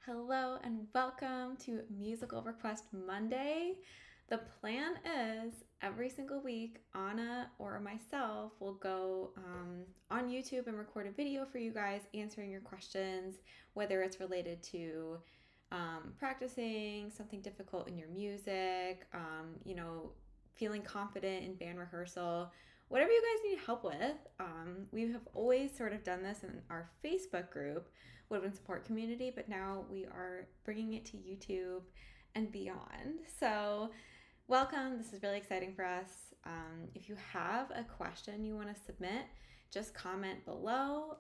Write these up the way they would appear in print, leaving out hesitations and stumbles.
Hello and welcome to Musical Request Monday. The plan is every single week, Anna or myself will go on YouTube and record a video for you guys answering your questions, whether it's related to practicing something difficult in your music, feeling confident in band rehearsal, whatever you guys need help with. We have always sort of done this in our Facebook group, Woodwind Support Community, but now we are bringing it to YouTube and beyond. So, welcome. This is really exciting for us. If you have a question you want to submit, just comment below.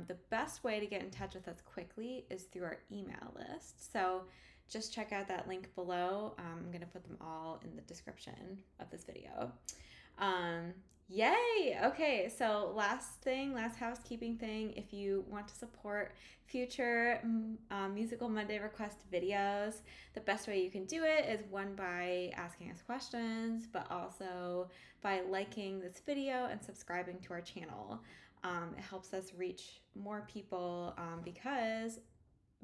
The best way to get in touch with us quickly is through our email list. So, just check out that link below. I'm going to put them all in the description of this video. Yay! Okay, so last housekeeping thing. If you want to support future Musical Monday request videos, the best way you can do it is one, by asking us questions, but also by liking this video and subscribing to our channel. It helps us reach more people because,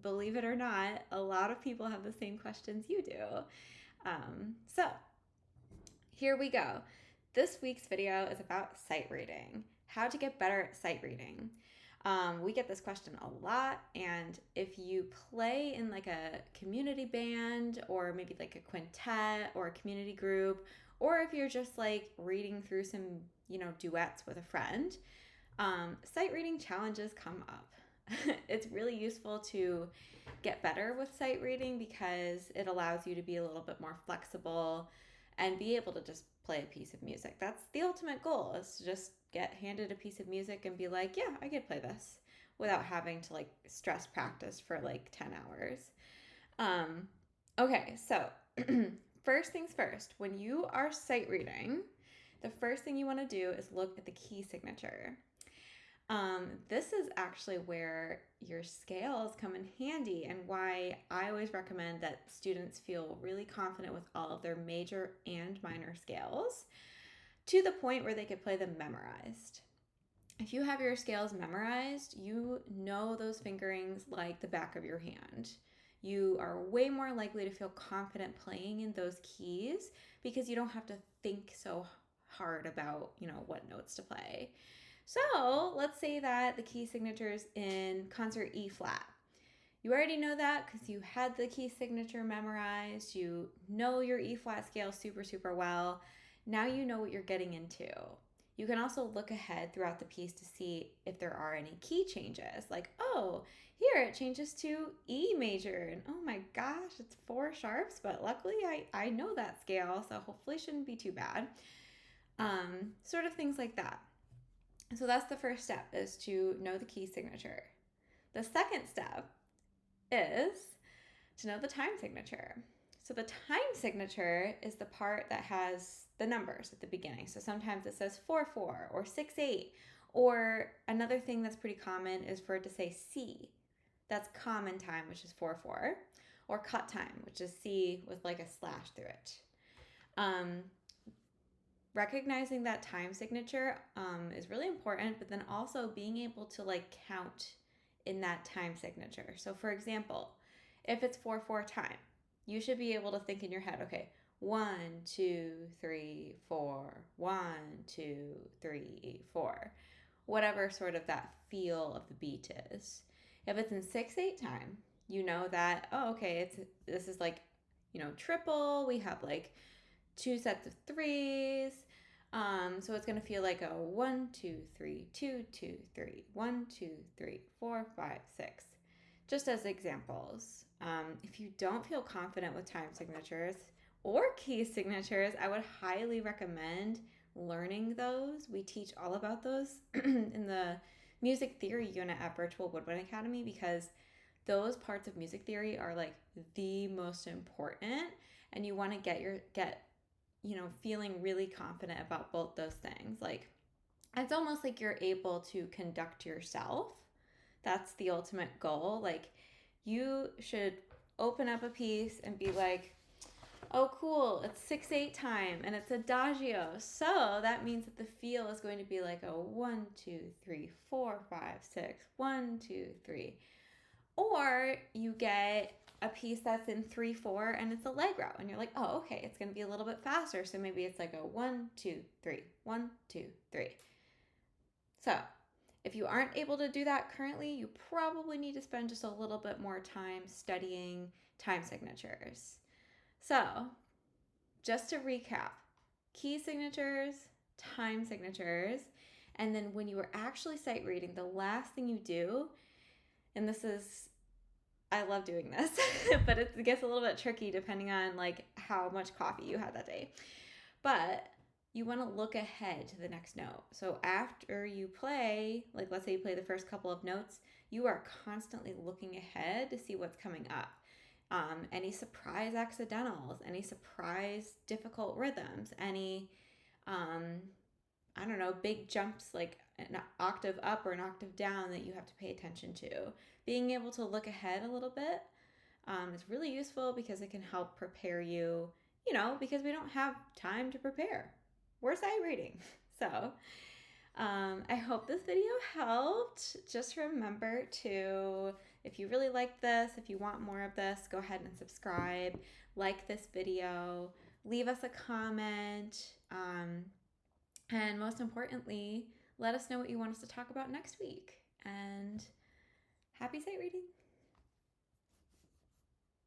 believe it or not, a lot of people have the same questions you do. So here we go. This week's video is about sight reading, how to get better at sight reading. We get this question a lot, and if you play in like a community band or maybe like a quintet or a community group, or if you're just like reading through some, duets with a friend, sight reading challenges come up. It's really useful to get better with sight reading because it allows you to be a little bit more flexible and be able to just play a piece of music. That's the ultimate goal, is to just get handed a piece of music and be like, yeah, I could play this without having to like stress practice for like 10 hours. Okay, so first things first, when you are sight reading, the first thing you want to do is look at the key signature. This is actually where your scales come in handy, and why I always recommend that students feel really confident with all of their major and minor scales to the point where they could play them memorized. If you have your scales memorized, you know those fingerings like the back of your hand. You are way more likely to feel confident playing in those keys because you don't have to think so hard about, what notes to play. So let's say that the key signature is in concert E flat. You already know that because you had the key signature memorized. You know your E flat scale super, super well. Now you know what you're getting into. You can also look ahead throughout the piece to see if there are any key changes. Like, oh, here it changes to E major. And oh my gosh, it's 4 sharps, but luckily I know that scale, so hopefully shouldn't be too bad. Sort of things like that. So that's the first step, is to know the key signature. The second step is to know the time signature. So the time signature is the part that has the numbers at the beginning. So sometimes it says 4/4 or 6/8, or another thing that's pretty common is for it to say C. That's common time, which is 4/4, or cut time, which is C with like a slash through it. Recognizing that time signature is really important, but then also being able to like count in that time signature. So for example, if it's 4/4 time, you should be able to think in your head, okay, 1, 2, 3, 4, 1, 2, 3, 4, whatever sort of that feel of the beat is. If it's in 6/8 time, you know that, oh, okay, this is like, triple. We have like 2 sets of 3s. So it's going to feel like a 1, 2, 3, 2, 2, 3, 1, 2, 3, 4, 5, 6. Just as examples. If you don't feel confident with time signatures or key signatures, I would highly recommend learning those. We teach all about those in the music theory unit at Virtual Woodwind Academy, because those parts of music theory are like the most important, and you want to get feeling really confident about both those things. Like, it's almost like you're able to conduct yourself. That's the ultimate goal. Like, you should open up a piece and be like, oh, cool, it's 6/8 time and it's adagio. So that means that the feel is going to be like a 1, 2, 3, 4, 5, 6, 1, 2, 3. Or you get a piece that's in 3/4 and it's allegro, and you're like, oh, okay, it's going to be a little bit faster. So maybe it's like a 1, 2, 3, 1, 2, 3. So if you aren't able to do that currently, you probably need to spend just a little bit more time studying time signatures. So just to recap, key signatures, time signatures, and then when you are actually sight reading, the last thing you do, and this is, I love doing this, but it gets a little bit tricky depending on like how much coffee you had that day. But you want to look ahead to the next note. So after you play, like let's say you play the first couple of notes, you are constantly looking ahead to see what's coming up. Any surprise accidentals, any surprise difficult rhythms, any, I don't know, big jumps like an octave up or an octave down that you have to pay attention to. Being able to look ahead a little bit is really useful because it can help prepare you, because we don't have time to prepare. We're sight reading. So I hope this video helped. Just remember to, if you really like this, if you want more of this, go ahead and subscribe, like this video, leave us a comment, and most importantly, let us know what you want us to talk about next week. And happy sight reading.